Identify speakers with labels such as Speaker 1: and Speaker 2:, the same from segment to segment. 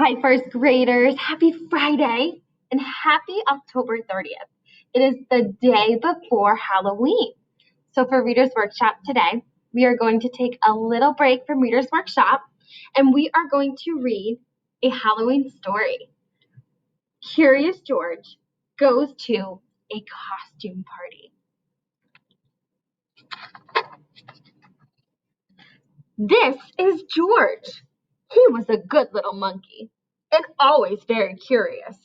Speaker 1: Hi, first graders. Happy Friday and happy October 30th. It is the day before Halloween. So for Reader's Workshop today, we are going to take a little break from Reader's Workshop and we are going to read a Halloween story. Curious George goes to a costume party. This is George. He was a good little monkey and always very curious.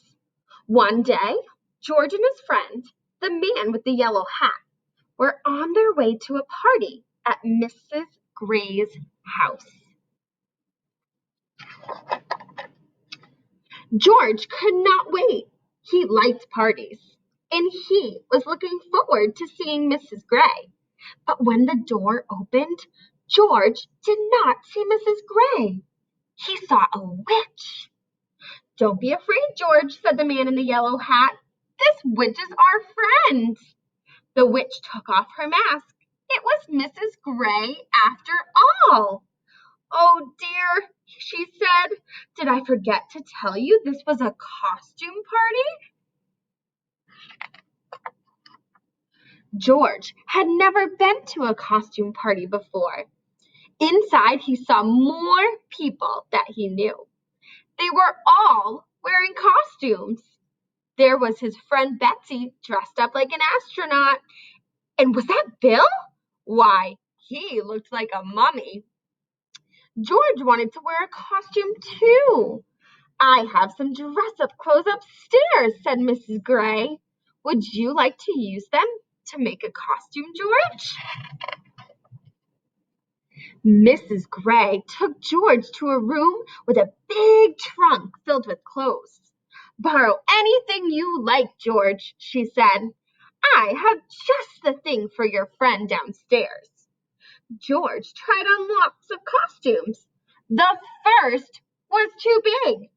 Speaker 1: One day, George and his friend, the man with the yellow hat, were on their way to a party at Mrs. Gray's house. George could not wait. He liked parties, and he was looking forward to seeing Mrs. Gray. But when the door opened, George did not see Mrs. Gray. He saw a witch. "Don't be afraid, George," said the man in the yellow hat. "This witch is our friend." The witch took off her mask. It was Mrs. Gray after all. "Oh dear," she said. "Did I forget to tell you this was a costume party?" George had never been to a costume party before. Inside, he saw more people that he knew. They were all wearing costumes. There was his friend Betsy, dressed up like an astronaut. And was that Bill? Why, he looked like a mummy. George wanted to wear a costume too. "I have some dress-up clothes upstairs," said Mrs. Gray. "Would you like to use them to make a costume, George?" Mrs. Gray took George to a room with a big trunk filled with clothes. "Borrow anything you like, George," she said. "I have just the thing for your friend downstairs." George tried on lots of costumes. The first was too big.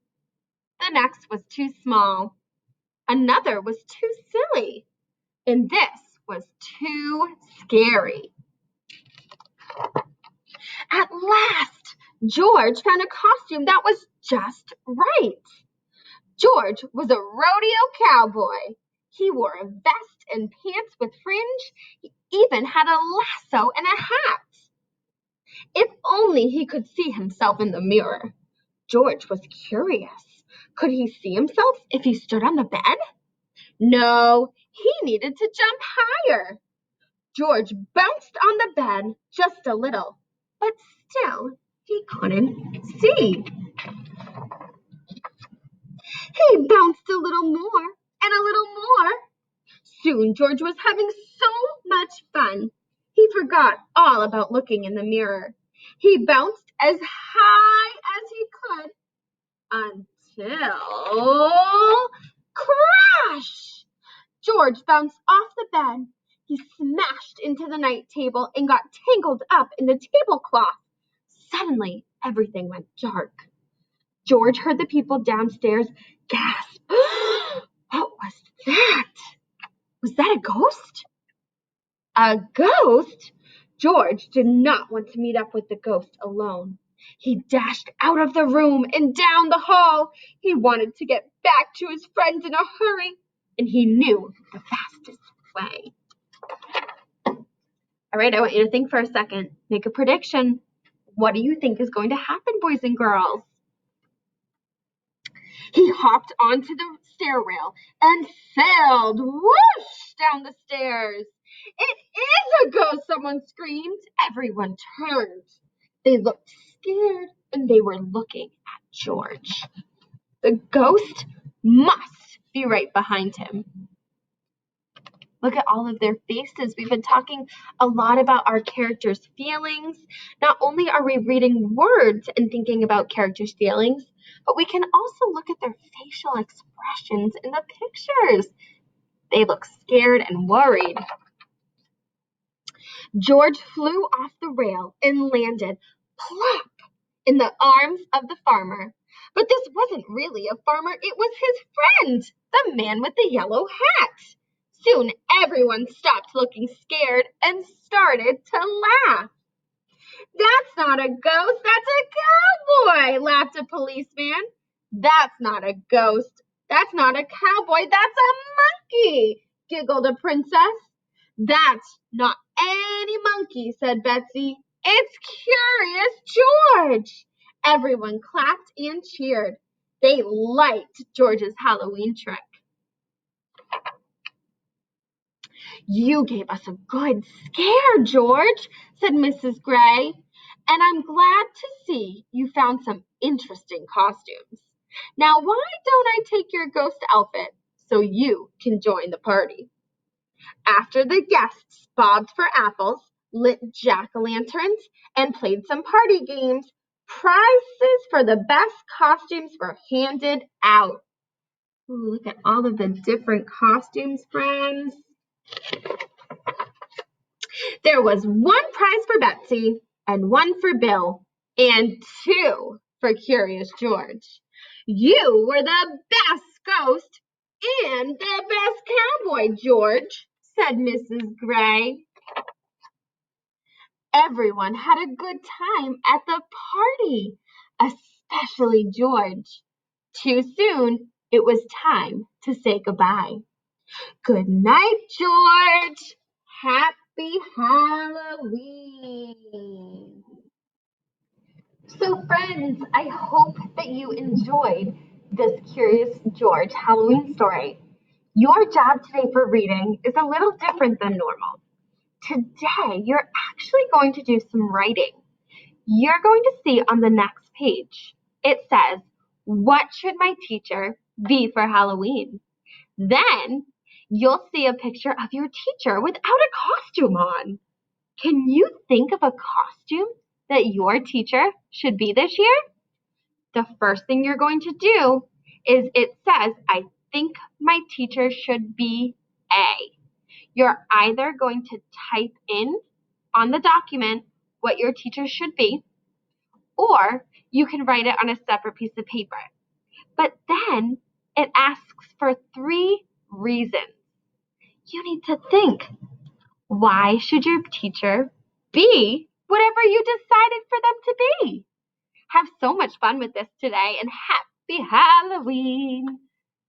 Speaker 1: The next was too small. Another was too silly. And this was too scary. At last, George found a costume that was just right. George was a rodeo cowboy. He wore a vest and pants with fringe. He even had a lasso and a hat. If only he could see himself in the mirror. George was curious. Could he see himself if he stood on the bed? No, he needed to jump higher. George bounced on the bed just a little, but still he couldn't see. He bounced a little more and a little more. Soon George was having so much fun, he forgot all about looking in the mirror. He bounced as high as he could until crash! George bounced off the bed. He smashed into the night table and got tangled up in the tablecloth. Suddenly, everything went dark. George heard the people downstairs gasp. What was that? Was that a ghost? A ghost? George did not want to meet up with the ghost alone. He dashed out of the room and down the hall. He wanted to get back to his friends in a hurry, and he knew the fastest way. All right, I want you to think for a second. Make a prediction. What do you think is going to happen, boys and girls? He hopped onto the stair rail and sailed whoosh down the stairs. "It is a ghost!" someone screamed. Everyone turned. They looked scared and they were looking at George. The ghost must be right behind him. Look at all of their faces. We've been talking a lot about our characters' feelings. Not only are we reading words and thinking about characters' feelings, but we can also look at their facial expressions in the pictures. They look scared and worried. George flew off the rail and landed plop in the arms of the farmer. But this wasn't really a farmer. It was his friend, the man with the yellow hat. Soon everyone stopped looking scared and started to laugh. "That's not a ghost, that's a cowboy," laughed a policeman. That's not a ghost. That's not a cowboy. That's a monkey, giggled a princess. That's not any monkey, said Betsy. It's Curious George. Everyone clapped and cheered. They liked George's Halloween trick. You gave us a good scare, George, said Mrs. Gray, and I'm glad to see you found some interesting costumes. Now, why don't I take your ghost outfit so you can join the party? After the guests bobbed for apples, lit jack-o'-lanterns, and played some party games, prizes for the best costumes were handed out. Ooh, look at all of the different costumes, friends. There was one prize for Betsy and one for Bill and two for Curious George. You were the best ghost and the best cowboy, George, said Mrs. Gray. Everyone had a good time at the party, especially George. Too soon, it was time to say goodbye. Good night, George. Happy Halloween. So, friends, I hope that you enjoyed this Curious George Halloween story. Your job today for reading is a little different than normal. Today, you're actually going to do some writing. You're going to see on the next page, it says, "What should my teacher be for Halloween?" Then you'll see a picture of your teacher without a costume on. Can you think of a costume that your teacher should be this year? The first thing you're going to do is it says, "I think my teacher should be A." You're either going to type in on the document what your teacher should be, or you can write it on a separate piece of paper. But then it asks for 3 reasons. You need to think. Why should your teacher be whatever you decided for them to be? Have so much fun with this today and happy Halloween!